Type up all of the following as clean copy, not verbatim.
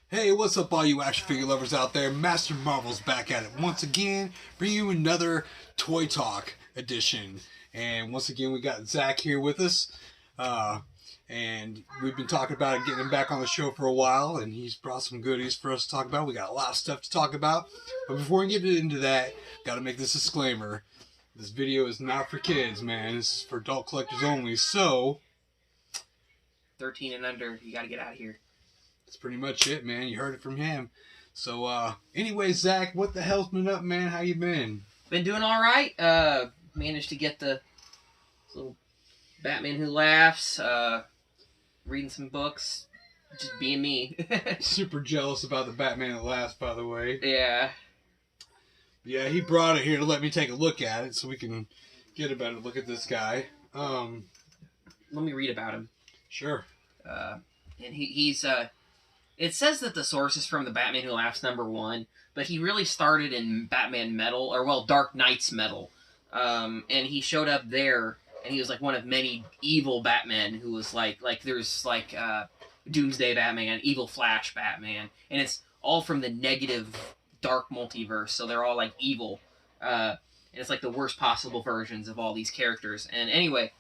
Hey, what's up, all you action figure lovers out there? Master Marvel's back at it once again, bringing you another Toy Talk edition. And once again, we got Zach here with us. Uh, and we've been talking about getting him back on the show for a while, and he's brought some goodies for us to talk about. We got a lot of stuff to talk about. But before we get into that, got to make this disclaimer. This video is not for kids, man. This is for adult collectors only. So, 13 and under, you gotta get out of here. that's pretty much it, man. You heard it from him. So, anyway, Zach, what the hell's been up, man? How you been? Been doing all right. Managed to get the little Batman Who Laughs. Reading some books, just being me. Super jealous about the Batman that laughs, by the way. Yeah. Yeah, he brought it here to let me take a look at it so we can get a better look at this guy. Let me read about him. Sure. And he's it says that the source is from the Batman Who Laughs #1, but he really started in Batman Metal, or well, Dark Knight's Metal. And he showed up there, and he was like one of many evil Batmen who was like there's like Doomsday Batman, Evil Flash Batman, and it's all from the negative dark multiverse, so they're all like evil. And it's like the worst possible versions of all these characters. And anyway,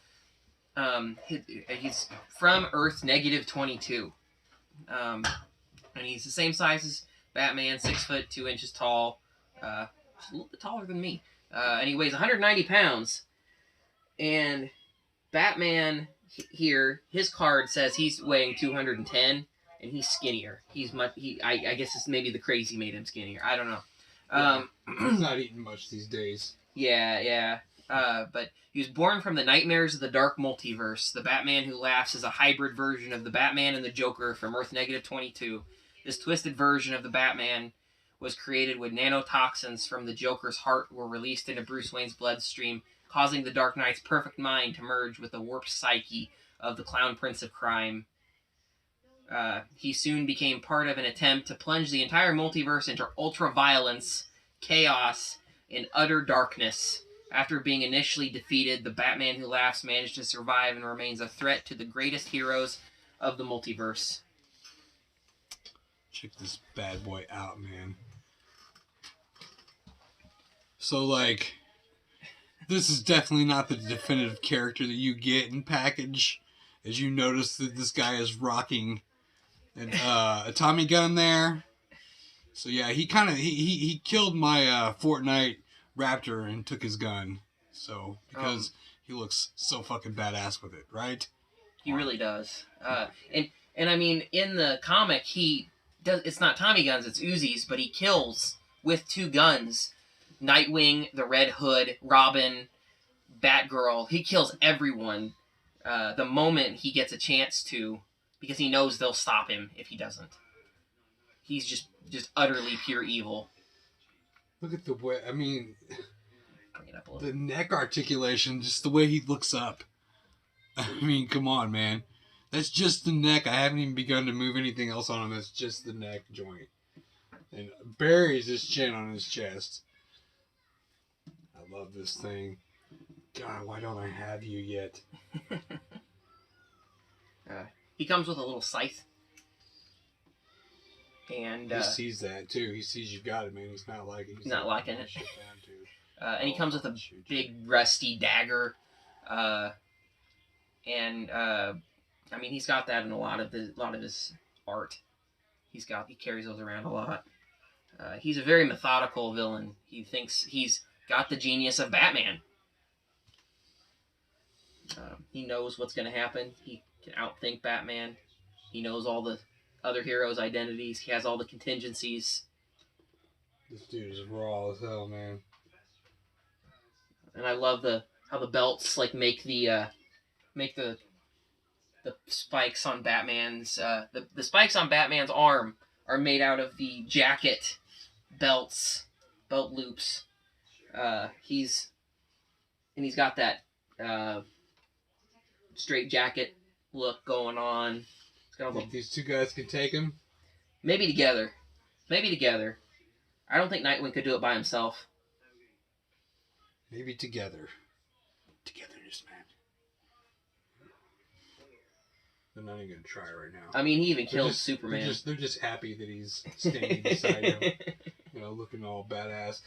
he's from Earth -22. And he's the same size as Batman, 6 foot 2 inches tall. Just a little bit taller than me. And he weighs 190 pounds. And Batman here, his card says he's weighing 210, and he's skinnier. I guess it's maybe the crazy made him skinnier. I don't know. He's not eating much these days. Yeah. But he was born from the nightmares of the dark multiverse. The Batman Who Laughs is a hybrid version of the Batman and the Joker from Earth -22. This twisted version of the Batman was created when nanotoxins from the Joker's heart were released into Bruce Wayne's bloodstream, causing the Dark Knight's perfect mind to merge with the warped psyche of the Clown Prince of Crime. He soon became part of an attempt to plunge the entire multiverse into ultra-violence, chaos, and utter darkness. After being initially defeated, the Batman Who Laughs managed to survive and remains a threat to the greatest heroes of the multiverse. Check this bad boy out, man. So, like, this is definitely not the definitive character that you get in package. As you notice that this guy is rocking a Tommy gun there. So yeah, he killed my Fortnite Raptor and took his gun. So because he looks so fucking badass with it, right? He really does. And I mean, in the comic, he does. It's not Tommy guns; it's Uzis, but he kills with 2 guns. Nightwing, the Red Hood, Robin, Batgirl. He kills everyone the moment he gets a chance to, because he knows they'll stop him if he doesn't. He's just utterly pure evil. Look at the way. I mean, Bring it up a little. the neck articulation, just the way he looks up. I mean, come on, man. That's just the neck. I haven't even begun to move anything else on him. That's just the neck joint. And buries his chin on his chest. I love this thing. God, why don't I have you yet? He comes with a little scythe. And He sees that too. He sees you got it, man. He's not liking it. He's not liking it. Shit down, dude. And he comes with a big rusty dagger. I mean, he's got that in a lot of his art. He carries those around a lot. He's a very methodical villain. He thinks he's got the genius of Batman. He knows what's going to happen. He can outthink Batman. He knows all the other heroes' identities. He has all the contingencies. This dude is raw as hell, man. And I love how the belts like make the spikes on Batman's the spikes on Batman's arm are made out of the jacket belt loops. He's got that straight jacket look going on. It's got all Think these 2 guys can take him? maybe together. I don't think Nightwing could do it by himself. Maybe together. Togetherness, man. They're not even gonna try right now. I mean, he even killed Superman. They're just happy that he's standing beside him, looking all badass.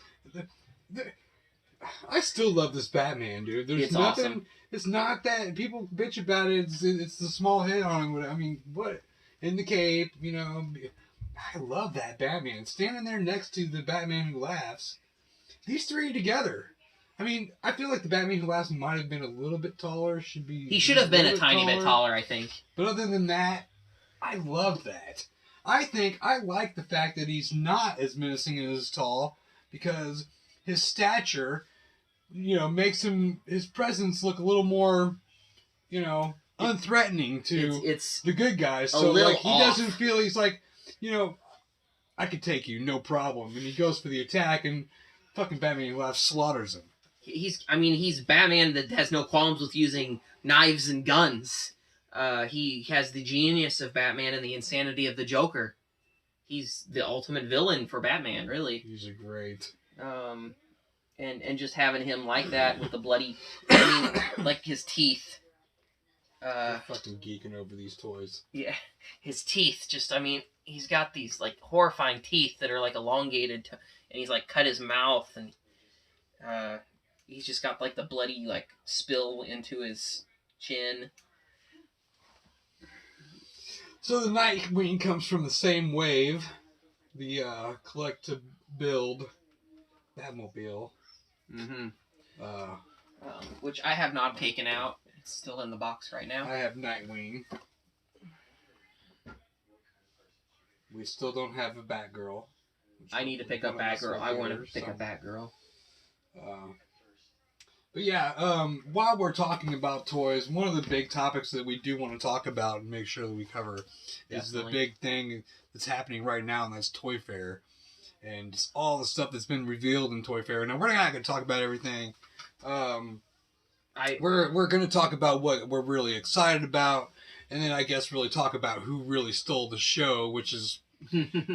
I still love this Batman, dude. There's it's nothing. Awesome. It's not that people bitch about it. It's the small head on him. I mean, what in the cape? I love that Batman standing there next to the Batman Who Laughs. These three together. I mean, I feel like the Batman Who Laughs might have been a little bit taller. He should have been a tiny bit taller, I think. But other than that, I love that. I like the fact that he's not as menacing as tall, because his stature, makes his presence look a little more, unthreatening to it's the good guys. So like he off. doesn't feel, he's like, I could take you, no problem. And he goes for the attack, and fucking Batman Who Laughs slaughters him. He's Batman that has no qualms with using knives and guns. He has the genius of Batman and the insanity of the Joker. He's the ultimate villain for Batman, really. He's a great. And just having him like that with the bloody, like his teeth. I'm fucking geeking over these toys. Yeah, his teeth. He's got these like horrifying teeth that are like elongated, and he's like cut his mouth, and he's just got like the bloody like spill into his chin. So the Nightwing comes from the same wave, the collective build Batmobile. Mm-hmm. Uh, which I have not taken out. It's still in the box right now. I have Nightwing. We still don't have a Batgirl. I need to pick up Batgirl. I want to pick up Batgirl. But yeah, while we're talking about toys, one of the big topics that we do want to talk about and make sure that we cover is the big thing that's happening right now, and that's Toy Fair. And just all the stuff that's been revealed in Toy Fair. Now, we're not going to talk about everything. We're going to talk about what we're really excited about, and then I guess really talk about who really stole the show, which is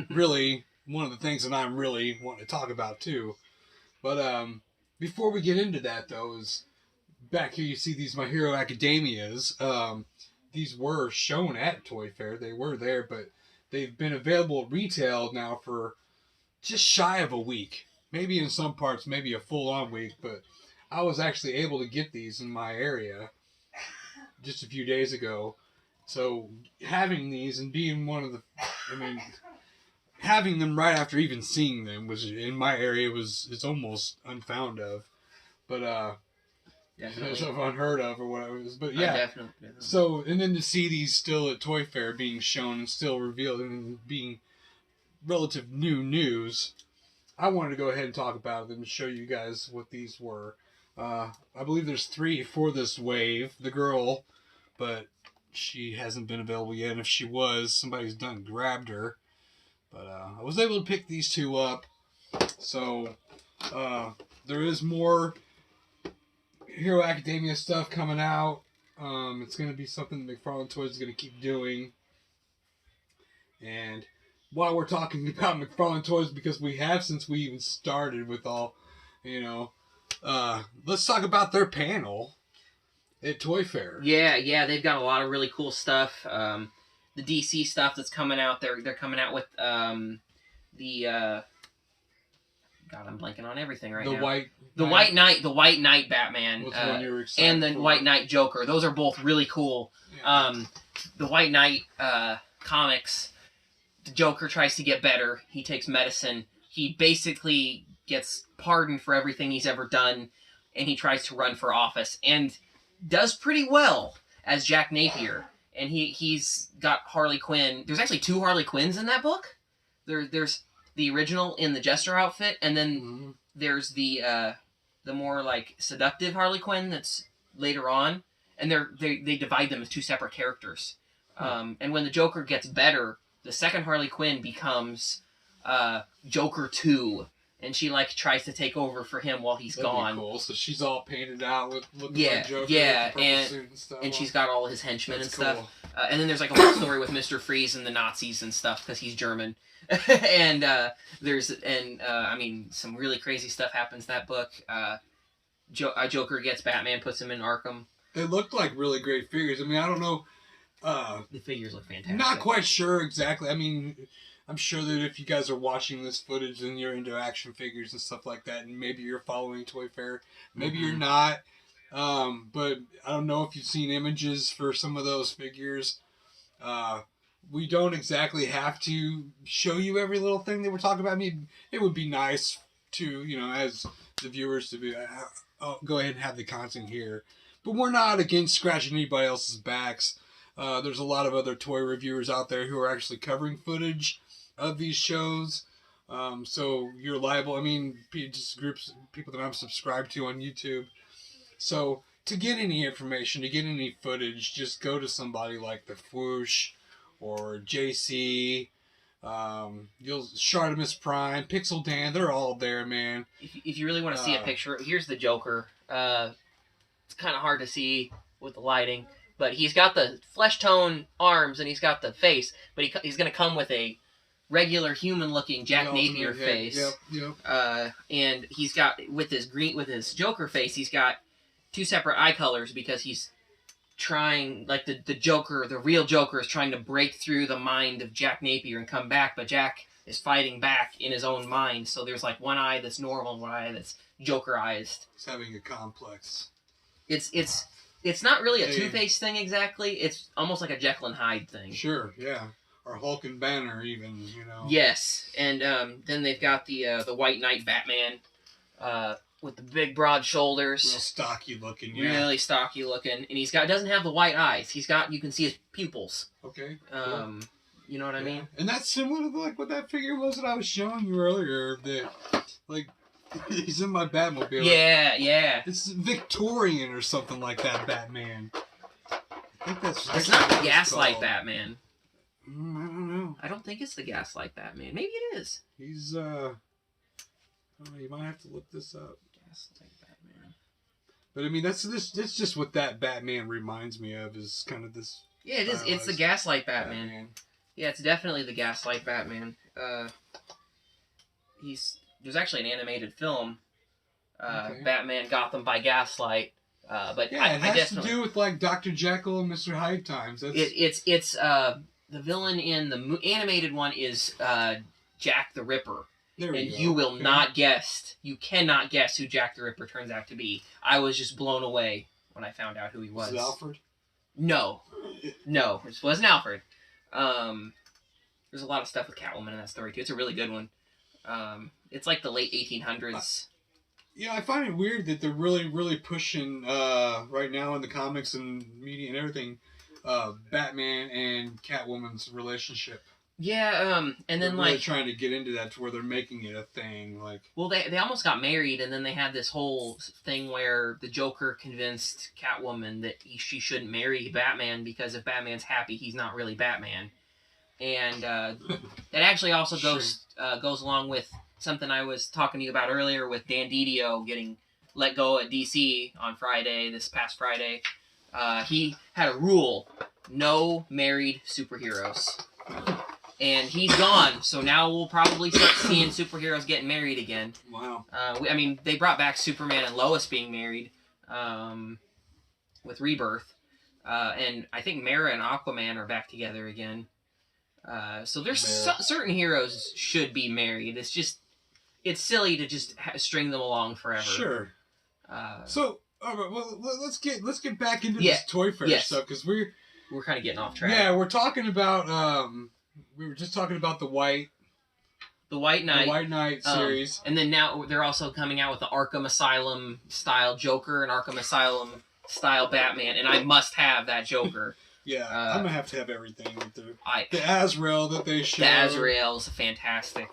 really one of the things that I'm really wanting to talk about too. But before we get into that, though, is back here you see these My Hero Academias. These were shown at Toy Fair. They were there, but they've been available at retail now for just shy of a week. Maybe in some parts, maybe a full-on week, but I was actually able to get these in my area just a few days ago. So having these and being one of the, having them right after even seeing them was in my area it's almost unfound of, but it's unheard of or whatever. But yeah, definitely. So and then to see these still at Toy Fair being shown and still revealed and being relative new news, I wanted to go ahead and talk about them and show you guys what these were. I believe there's 3 for this wave. The girl, but she hasn't been available yet. And if she was, somebody's done grabbed her. But I was able to pick these 2 up. So there is more Hero Academia stuff coming out. It's going to be something that McFarlane Toys is going to keep doing. And while we're talking about McFarlane Toys, because we have since we even started with all, let's talk about their panel at Toy Fair. Yeah, they've got a lot of really cool stuff. The DC stuff that's coming out, they're coming out with God, I'm blanking on everything right now. The White Knight Batman, and the White Knight Joker. Those are both really cool. Yeah. The White Knight comics, the Joker tries to get better. He takes medicine. He basically gets pardoned for everything he's ever done, and he tries to run for office and does pretty well as Jack Napier. And he's got Harley Quinn. There's actually 2 Harley Quinns in that book. There's the original in the Jester outfit, and then there's the more like seductive Harley Quinn that's later on, and they divide them as 2 separate characters. And when the Joker gets better, the second Harley Quinn becomes Joker 2, and she like tries to take over for him while he's gone. Cool. So she's all painted out with looking like Joker. Yeah, and she's got all his henchmen and stuff. And then there's like a whole story with Mr. Freeze and the Nazis and stuff because he's German. And some really crazy stuff happens in that book. Joker gets Batman, puts him in Arkham. They looked like really great figures. I mean, I don't know. The figures look fantastic. Not quite sure exactly. I mean, I'm sure that if you guys are watching this footage and you're into action figures and stuff like that, and maybe you're following Toy Fair, maybe you're not. But I don't know if you've seen images for some of those figures. We don't exactly have to show you every little thing that we're talking about. I mean, it would be nice to, as the viewers to be, go ahead and have the content here. But we're not against scratching anybody else's backs. There's a lot of other toy reviewers out there who are actually covering footage of these shows. So you're liable. I mean, just people that I'm subscribed to on YouTube. So to get any information, to get any footage, just go to somebody like the Fwoosh or JC, Shartimus Prime, Pixel Dan. They're all there, man. If you really want to see a picture, here's the Joker. It's kind of hard to see with the lighting, but he's got the flesh tone arms and he's got the face, but he's going to come with a regular human-looking Jack Napier face. Yep. And he's got with his Joker face, he's got two separate eye colors because he's trying, like the Joker, the real Joker is trying to break through the mind of Jack Napier and come back, but Jack is fighting back in his own mind. So there's like one eye that's normal and one eye that's Jokerized. He's having a complex. It's not really a Two-Face thing exactly. It's almost like a Jekyll and Hyde thing. Sure, yeah. Or Hulk and Banner even, Yes, and then they've got the White Knight Batman with the big broad shoulders. Real stocky looking, yeah. Really stocky looking, and doesn't have the white eyes. You can see his pupils. Okay. Cool. You know what I mean? And that's similar to like what that figure was that I was showing you earlier. That like he's in my Batmobile. Yeah. It's Victorian or something like that. Batman. I think that's. It's not the Gaslight Batman. I don't know. I don't think it's the Gaslight Batman. Maybe it is. He's I don't know, you might have to look this up. Gaslight Batman. But I mean, that's just what that Batman reminds me of. Is kind of this. Yeah, it is. It's the Gaslight Batman. Yeah, it's definitely the Gaslight Batman. There's actually an animated film, Batman Gotham by Gaslight. But yeah, it has to do with like Dr. Jekyll and Mr. Hyde times. It's the villain in the animated one is Jack the Ripper. You will not guess. You cannot guess who Jack the Ripper turns out to be. I was just blown away when I found out who he was. Was it Alfred? No, it wasn't Alfred. There's a lot of stuff with Catwoman in that story too. It's a really good one. It's like the late 1800s. Yeah, I find it weird that they're really, really pushing right now in the comics and media and everything, Batman and Catwoman's relationship. Yeah, and then they're really trying to get into that to where they're making it a thing. Like, well, they almost got married, and then they had this whole thing where the Joker convinced Catwoman that she shouldn't marry Batman because if Batman's happy, he's not really Batman. And that actually also goes along with something I was talking to you about earlier with Dan Didio getting let go at DC on this past Friday. He had a rule: no married superheroes. And he's gone, so now we'll probably start seeing superheroes getting married again. Wow. They brought back Superman and Lois being married with Rebirth. And I think Mera and Aquaman are back together again. So there's certain heroes should be married. It's silly to just string them along forever. Sure. So, all right, well, let's get back into this Toy Fair stuff, because we're kind of getting off track. Yeah, we're talking about we were just talking about the White Knight series. And then now they're also coming out with the Arkham Asylum style Joker and Arkham Asylum style Batman, and I must have that Joker. Yeah, I'm gonna have to have everything with the Azrael that they show. The Azrael's fantastic.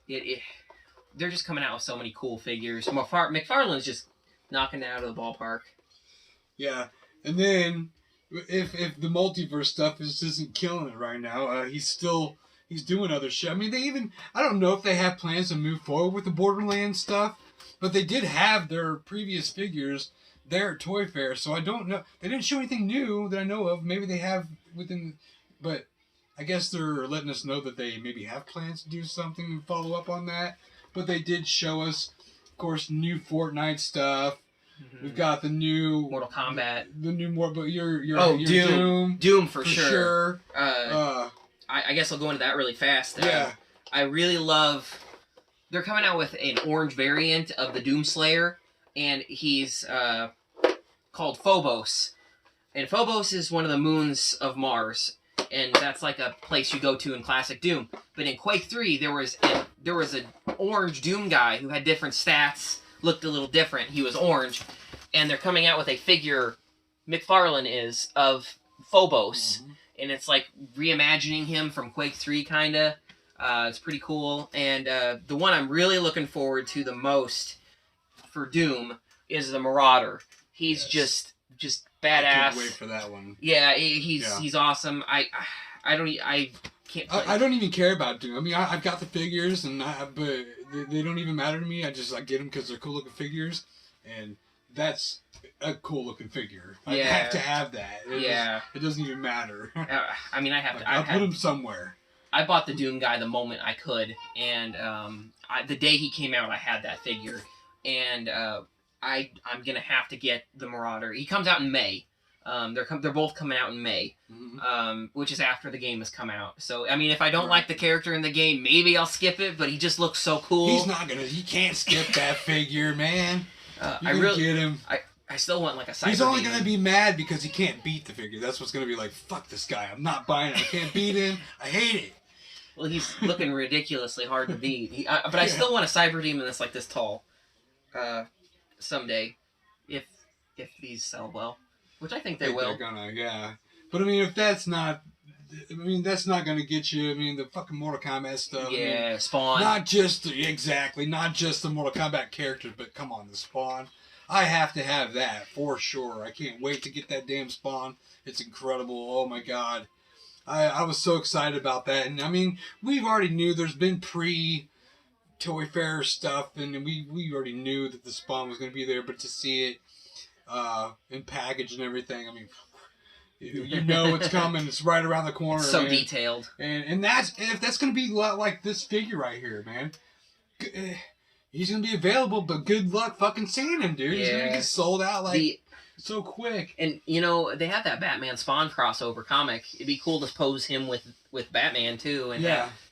They're just coming out with so many cool figures. McFarlane's just knocking it out of the ballpark. Yeah, and then if the multiverse stuff isn't killing it right now, he's doing other shit. I mean, I don't know if they have plans to move forward with the Borderlands stuff, but they did have their previous figures there at Toy Fair, so I don't know. They didn't show anything new that I know of. Maybe they have but I guess they're letting us know that they maybe have plans to do something and follow up on that. But they did show us, of course, new Fortnite stuff. We've got the new Mortal Kombat. The new but you're Doom. Doom for sure. I guess I'll go into that really fast. Yeah. I really love. They're coming out with an orange variant of the Doom Slayer, and he's called Phobos. And Phobos is one of the moons of Mars, and that's like a place you go to in classic Doom. But in Quake 3, there was an orange Doom guy who had different stats, looked a little different. He was orange, and they're coming out with a figure, McFarlane is, of Phobos, and it's like reimagining him from Quake 3, kinda. It's pretty cool, and the one I'm really looking forward to the most for Doom is the Marauder. He's just badass. I can't wait for that one. Yeah, he's awesome. I can't play. I don't even care about Doom. I mean, I've got the figures, but they don't even matter to me. I get them because they're cool looking figures, and that's a cool looking figure. I have to have that. It doesn't even matter. I mean, I have to. I'll put them somewhere. I bought the Doom guy the moment I could, and the day he came out, I had that figure, and I'm gonna have to get the Marauder. He comes out in May. They're both coming out in May, which is after the game has come out. So I mean, if I don't like the character in the game, maybe I'll skip it. But he just looks so cool. He can't skip that figure, man. I really get him. I still want like a Cyber He's only Demon. gonna be mad because he can't beat the figure. That's what's gonna be like. Fuck this guy. I'm not buying it. I can't beat him. I hate it. Well, he's looking ridiculously hard to beat. But I still want a Cyber Demon that's like this tall. Someday, if these sell well, which I think they will. They're gonna, yeah. But I mean, if that's not, that's not gonna get you. I mean, the fucking Mortal Kombat stuff. Yeah, I mean, Spawn. Not just the Mortal Kombat characters, but come on, the Spawn. I have to have that for sure. I can't wait to get that damn Spawn. It's incredible. Oh my god. I was so excited about that. And I mean, we've already knew there's been Toy Fair stuff, and we already knew that the Spawn was going to be there, but to see it in package and everything, I mean, you know it's coming. It's right around the corner. It's so man. detailed. And if that's going to be like this figure right here, man. He's going to be available, but good luck fucking seeing him, dude. He's going to get sold out so quick. And they have that Batman Spawn crossover comic. It'd be cool to pose him with Batman too, and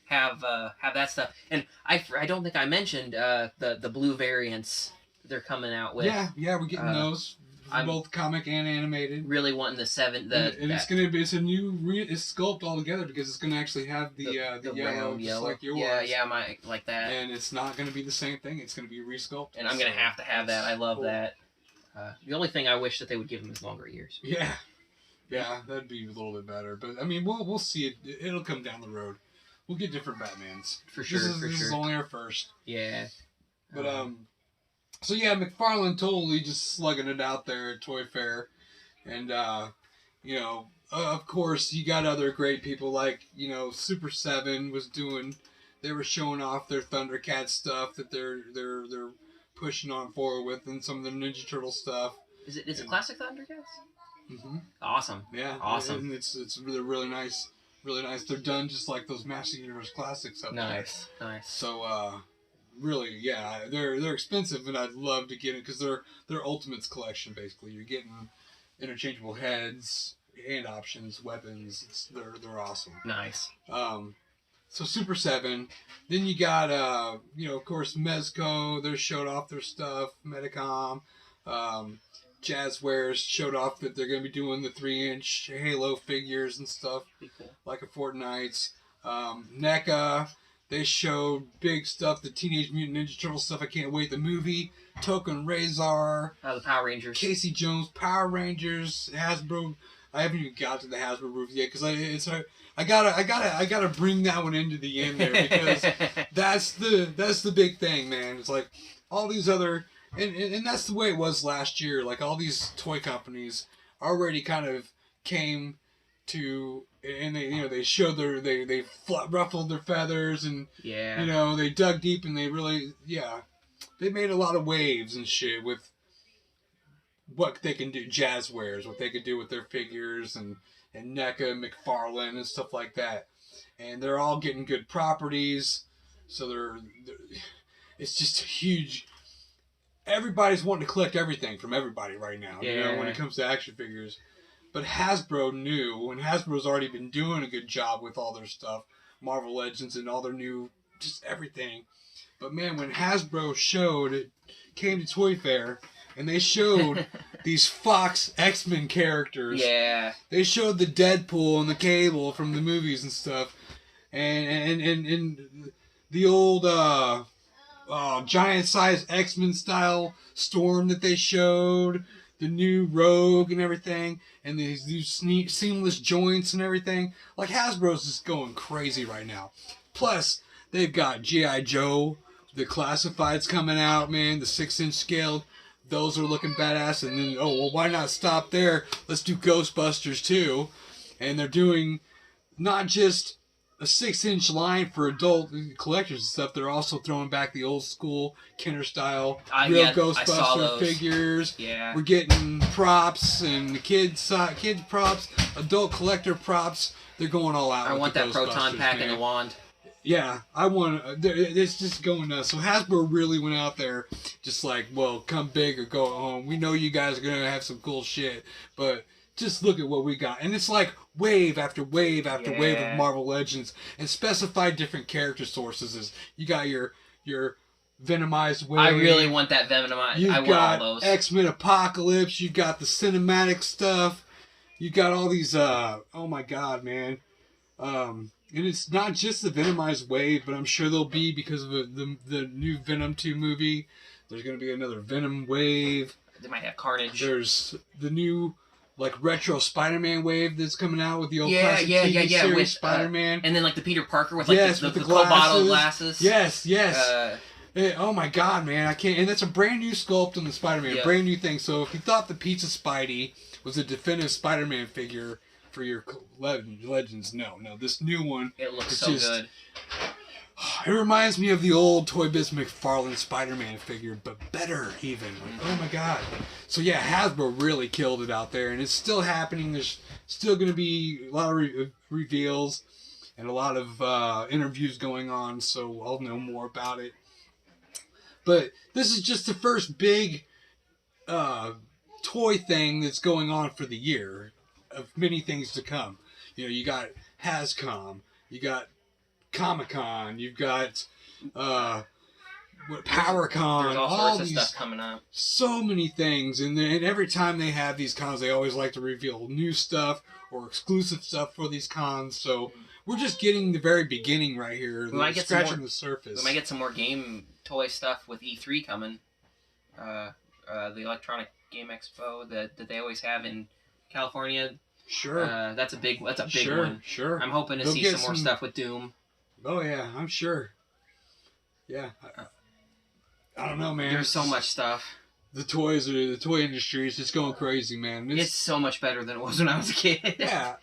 have that stuff. And I don't think I mentioned the blue variants they're coming out with. Yeah, we're getting those. I'm both comic and animated. Really wanting it's a new it's sculpt altogether because it's gonna actually have the yellow, just like yours. Yeah, like that. And it's not gonna be the same thing. It's gonna be resculpted. And I'm gonna have that. I love that. The only thing I wish that they would give him is longer ears. Yeah, that'd be a little bit better. But I mean, we'll see it. It'll come down the road. We'll get different Batmans for sure. This is only our first. Yeah. But so yeah, McFarlane totally just slugging it out there at Toy Fair, and of course you got other great people like Super 7 was doing. They were showing off their Thundercat stuff that they're pushing on forward with, and some of the Ninja Turtle stuff. Is it classic Thundercats? Mm-hmm. Awesome. Yeah. Awesome. And it's really nice. Really nice. They're done just like those Master Universe classics up there. Nice. So really, yeah, they're expensive, and I'd love to get it because they're Ultimates collection basically. You're getting interchangeable heads, hand options, weapons. They're awesome. Nice. So Super 7. Then you got of course Mezco. They showed off their stuff. Medicom. Jazzwares showed off that they're going to be doing the 3-inch Halo figures and stuff, cool. Like a Fortnite's. NECA, they showed big stuff, the Teenage Mutant Ninja Turtle stuff. I can't wait. The movie, Token Razor, the Power Rangers, Casey Jones, Power Rangers, Hasbro. I haven't even got to the Hasbro booth yet because I gotta bring that one into the end there because that's the big thing, man. It's like all these other. And that's the way it was last year. Like all these toy companies already kind of came to, and they showed they ruffled their feathers and they dug deep and they really they made a lot of waves and shit with what they can do. Jazzwares, what they could do with their figures and NECA, McFarlane and stuff like that, and they're all getting good properties. So it's just a huge. everybody's wanting to collect everything from everybody right now. Yeah. You know, when it comes to action figures. But Hasbro knew, and Hasbro's already been doing a good job with all their stuff, Marvel Legends and all their new, just everything. But man, when Hasbro showed, it came to Toy Fair, and they showed these Fox X-Men characters. Yeah. They showed the Deadpool and the Cable from the movies and stuff, and the old giant-sized X-Men style Storm that they showed, the new Rogue and everything, and these new seamless joints and everything. Like, Hasbro's just going crazy right now. Plus, they've got G.I. Joe, the classifieds coming out, man, the 6-inch scale. Those are looking badass. And then, oh, well, why not stop there? Let's do Ghostbusters, too. And they're doing not just a 6-inch line for adult collectors and stuff. They're also throwing back the old school Kenner style real Ghostbuster figures. Yeah. We're getting props and kids props, adult collector props. They're going all out. I want that Ghostbusters, proton pack man. and the wand. Yeah, I want. It's just going nuts. So Hasbro really went out there, just like, well, come big or go home. We know you guys are gonna have some cool shit, but just look at what we got. And it's like wave after wave after wave of Marvel Legends, and specified different character sources. You got your Venomized wave. I really want that Venomized. I want all those. X-Men Apocalypse. You got the cinematic stuff. You got all these. Oh my god, man. And it's not just the Venomized wave, but I'm sure there'll be, because of the new Venom 2 movie, there's going to be another Venom wave. They might have Carnage. There's the new, like, retro Spider-Man wave that's coming out with the old classic TV series with Spider-Man. And then, like, the Peter Parker with, like, the glasses. glasses. Yes. Oh my god, man, I can't. And that's a brand new sculpt on the Spider-Man, brand new thing. So if you thought the Pizza Spidey was a definitive Spider-Man figure for your Legends, no, this new one, it looks so good. It reminds me of the old Toy Biz McFarlane Spider-Man figure, but better even. Like, oh my god. So yeah, Hasbro really killed it out there, and it's still happening. There's still going to be a lot of reveals and a lot of interviews going on, so I'll know more about it. But this is just the first big toy thing that's going on for the year, of many things to come. You know, you got HasCom, you got Comic-Con, you've got PowerCon, there's all sorts of stuff coming up. So many things, and every time they have these cons, they always like to reveal new stuff or exclusive stuff for these cons. So we're just getting the very beginning right here. We might get scratching the surface. We might get some more game toy stuff with E3 coming. The Electronic Game Expo that they always have in California. Sure. That's a big one. Sure. I'm hoping to see some more stuff with Doom. Oh yeah, I'm sure. Yeah. I don't know, man. There's so much stuff. The toy industry is just going crazy, man. It's so much better than it was when I was a kid. Yeah.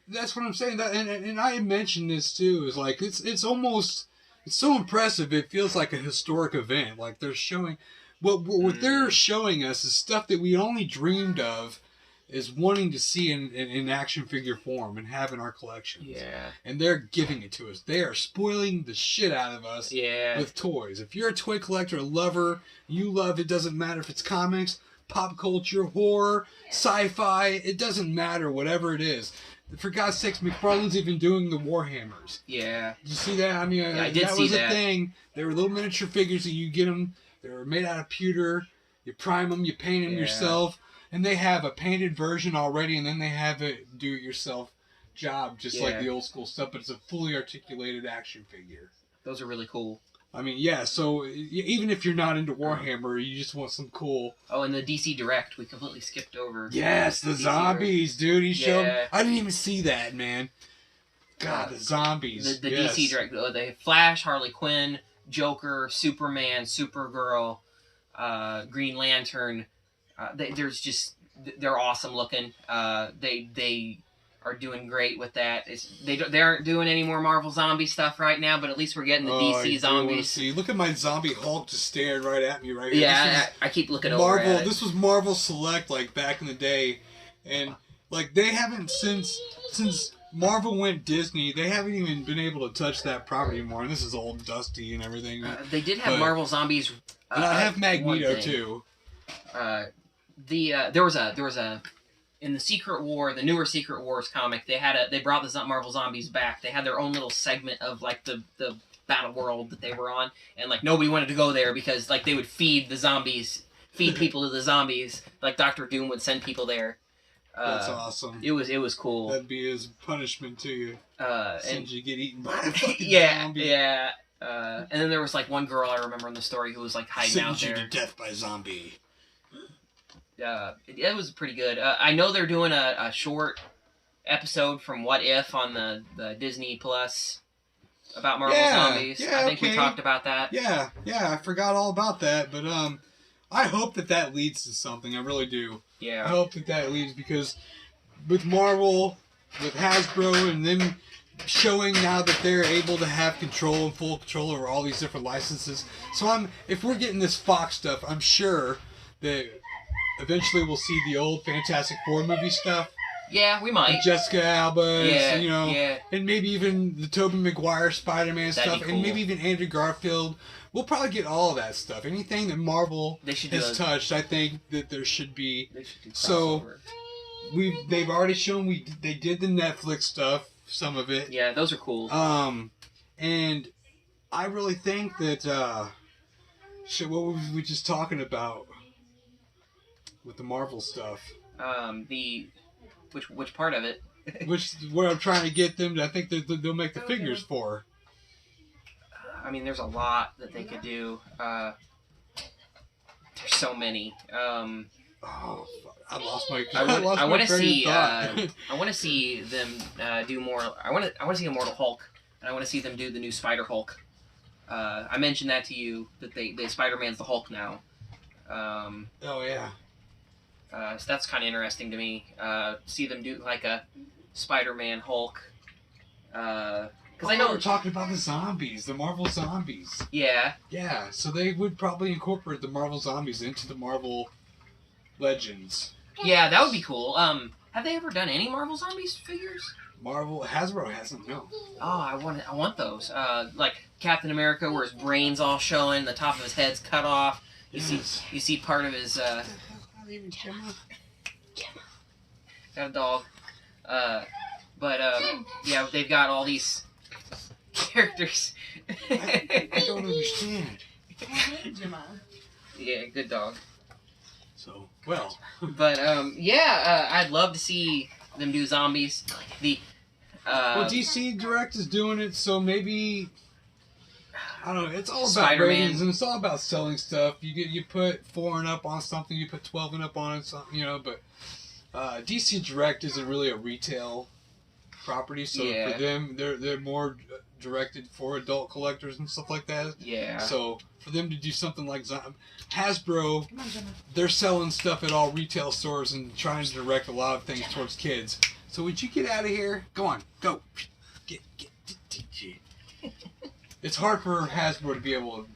That's what I'm saying. That and I had mentioned this too. Is like it's almost, it's so impressive. It feels like a historic event. Like they're showing what they're showing us is stuff that we only dreamed of, is wanting to see in action figure form and have in our collections. Yeah. And they're giving it to us. They are spoiling the shit out of us with toys. If you're a toy collector, a lover, you love, it doesn't matter if it's comics, pop culture, horror, sci-fi, it doesn't matter, whatever it is. For God's sakes, McFarlane's even doing the Warhammers. Yeah. Did you see that? I mean, I did that see was that. a thing. They were little miniature figures that you get them. They were made out of pewter. You prime them, you paint them yourself. And they have a painted version already, and then they have a do-it-yourself job, just like the old school stuff, but it's a fully articulated action figure. Those are really cool. I mean, yeah, so even if you're not into Warhammer, you just want some cool... Oh, and the DC Direct, we completely skipped over. Yes, the DC zombies, dude. He showed... Yeah. I didn't even see that, man. God, the zombies. The DC Direct. They have Flash, Harley Quinn, Joker, Superman, Supergirl, Green Lantern. They're awesome looking. They are doing great with that. They aren't doing any more Marvel zombie stuff right now, but at least we're getting the DC zombies. See, look at my zombie Hulk just staring right at me right here. Yeah, I keep looking Marvel, over at it. This was Marvel Select, like back in the day, and like they haven't since Marvel went Disney, they haven't even been able to touch that property anymore. And this is old, dusty, and everything. They did have Marvel Zombies. And I have Magneto too. There was a in the Secret War, the newer Secret Wars comic. They brought the Marvel Zombies back. They had their own little segment of like the battle world that they were on, and like nobody wanted to go there because like they would feed people to the zombies. Like Doctor Doom would send people there. That's awesome. It was cool. That'd be his punishment to you. Since you get eaten by a fucking zombie. Yeah. And then there was like one girl I remember in the story who was like hiding out there. You to death by zombie. It was pretty good. I know they're doing a short episode from What If on the Disney Plus about Marvel Zombies. Yeah, I think we talked about that. Yeah, I forgot all about that, but I hope that leads to something. I really do. Yeah. I hope that leads, because with Marvel, with Hasbro, and them showing now that they're able to have full control over all these different licenses. So if we're getting this Fox stuff, I'm sure that eventually we'll see the old Fantastic Four movie stuff. Yeah, we might. And Jessica Alba, yeah. And maybe even the Tobey Maguire Spider-Man stuff, cool. And maybe even Andrew Garfield. We'll probably get all of that stuff. Anything that Marvel has touched, I think that there should be. They should do so crossover. They've already shown they did the Netflix stuff, some of it. Yeah, those are cool. And I really think that what were we just talking about with the Marvel stuff? Which part of it? Where I'm trying to get them. I think they'll make the figures for. I mean, there's a lot that they could do. There's so many. Oh, fuck. I lost my. I want to see. I want to see them do more. I want to see Immortal Hulk, and I want to see them do the new Spider Hulk. I mentioned that to you that Spider-Man's the Hulk now. Oh yeah. So that's kind of interesting to me. See them do like a Spider-Man Hulk. Because I know we're talking about the zombies, the Marvel zombies. Yeah. Yeah, so they would probably incorporate the Marvel zombies into the Marvel Legends. Yeah, that would be cool. Have they ever done any Marvel zombies figures? Hasbro hasn't, no. Oh, I want those. Like Captain America, where his brain's all showing, the top of his head's cut off. You see part of his. Gemma. Got a dog. Yeah, they've got all these characters. I don't understand. Yeah, good dog. So, well. But, I'd love to see them do zombies. Well, DC Direct is doing it, so maybe... I don't know. It's all about Spider-Man. ratings, and it's all about selling stuff. You put 4 and up on something, you put 12 and up on it, something, But DC Direct isn't really a retail property, so for them, they're more directed for adult collectors and stuff like that. Yeah. So for them to do something like Hasbro, they're selling stuff at all retail stores and trying to direct a lot of things towards kids. So would you get out of here? Go on, go. Get. It's hard for Hasbro to be able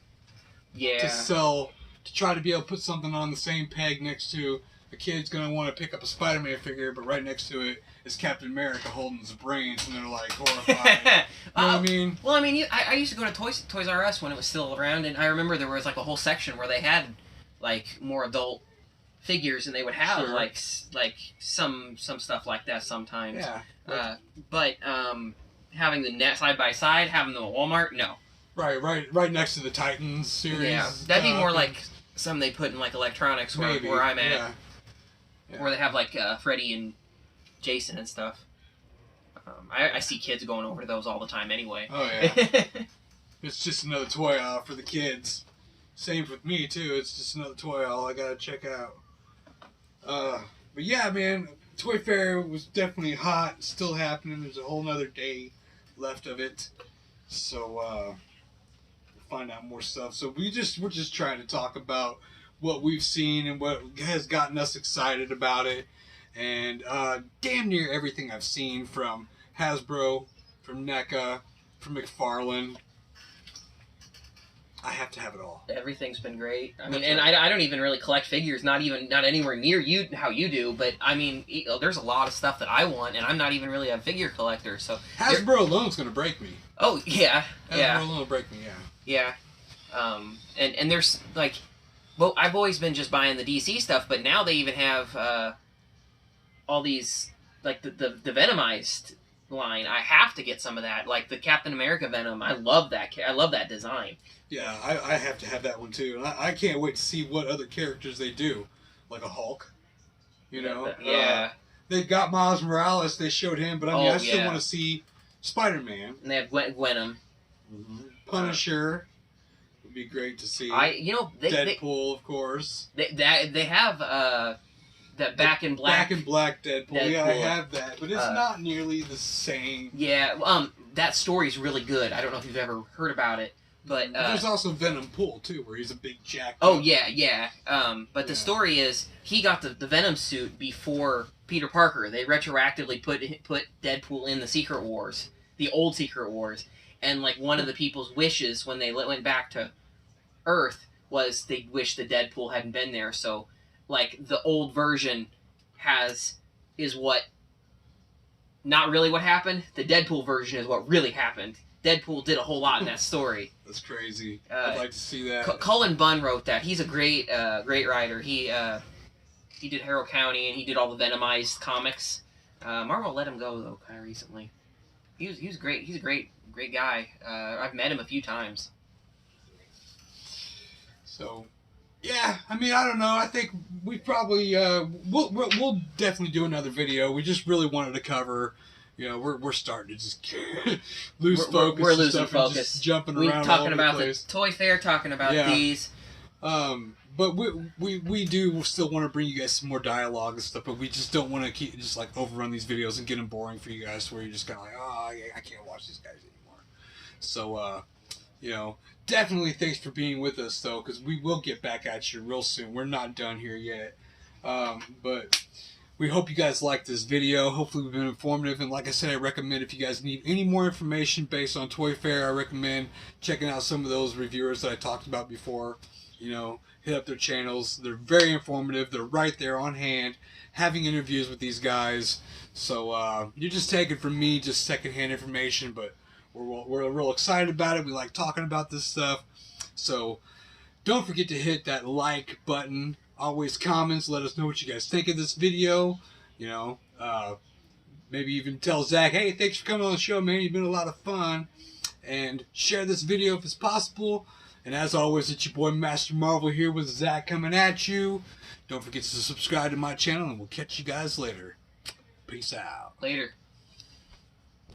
to try to be able to put something on the same peg next to a kid's going to want to pick up a Spider-Man figure, but right next to it is Captain America holding his brains, and they're like horrified. You know what I mean? Well, I mean, I used to go to Toys R Us when it was still around, and I remember there was like a whole section where they had like more adult figures, and they would have like some stuff like that sometimes. Yeah. But having the net side by side, having them at Walmart, no. Right next to the Titans series. Yeah, that'd be more like some they put in like electronics where I'm at. Yeah. Where they have like Freddy and Jason and stuff. I see kids going over to those all the time anyway. Oh yeah. It's just another toy aisle for the kids. Same with me too. It's just another toy aisle I gotta check out. But yeah, man, Toy Fair was definitely hot. Still happening. There's a whole nother day left of it. So we'll find out more stuff. So we're just trying to talk about what we've seen and what has gotten us excited about it. And damn near everything I've seen from Hasbro, from NECA, from McFarlane. I have to have it all. Everything's been great. I mean, That's and right. I don't even really collect figures, not anywhere near you how you do. But I mean, there's a lot of stuff that I want, and I'm not even really a figure collector. So Hasbro alone's gonna break me. oh yeah, Hasbro alone will break me. Yeah. yeah. And there's like, well, I've always been just buying the DC stuff, but now they even have all these like the Venomized line. I have to get some of that, like the Captain America Venom. I love that. I love that design. Yeah, I have to have that one too. And I can't wait to see what other characters they do, like a Hulk. You know. Yeah. They got Miles Morales. They showed him, but I mean, Oh, I still yeah. want to see Spider-Man, And they have Gwenom. Punisher. Would be great to see. They Deadpool, of course. they have that Back in Black. Back in Black Deadpool. Yeah, I Deadpool. have that, but it's not nearly the same. Yeah, that story's really good. I don't know if you've ever heard about it, but There's also Venom Pool too, where he's a big jack. oh yeah. But the Yeah. story is he got the Venom suit before Peter Parker. They retroactively put Deadpool in the Secret Wars, the old Secret Wars, and like one of the people's wishes when they went back to Earth was they wished the Deadpool hadn't been there. So like the old version is what not really what happened. The Deadpool version is what really happened. Deadpool did a whole lot in that story. That's crazy. I'd like to see that. Cullen Bunn wrote that. He's a great writer. He did Harrow County and he did all the Venomized comics. Marvel let him go though kind of recently. He was great. He's a great guy. I've met him a few times. So, yeah, I mean, I don't know. I think we probably we'll definitely do another video. We just really wanted to cover. You know, we're starting to just lose focus. We're and losing stuff and focus. just jumping We around. talking all over about the the place. toy fair, talking about Yeah. these. But we do still want to bring you guys some more dialogue and stuff, but we just don't want to keep just like overrun these videos and get them boring for you guys, where you're just kind of like, oh, I can't watch these guys anymore. So, you know, definitely thanks for being with us though, because we will get back at you real soon. We're not done here yet, but we hope you guys liked this video. Hopefully we've been informative, and like I said, I recommend if you guys need any more information based on Toy Fair, I recommend checking out some of those reviewers that I talked about before. You know, hit up their channels. They're very informative. They're right there on hand, having interviews with these guys. So you're just taking from me just secondhand information, but we're real excited about it. We like talking about this stuff. So don't forget to hit that like button. Always comments. Let us know what you guys think of this video. You know, maybe even tell Zach, hey, thanks for coming on the show, man. You've been a lot of fun. And share this video if it's possible. And as always, it's your boy Master Marvel here with Zach coming at you. Don't forget to subscribe to my channel, and we'll catch you guys later. Peace out. Later.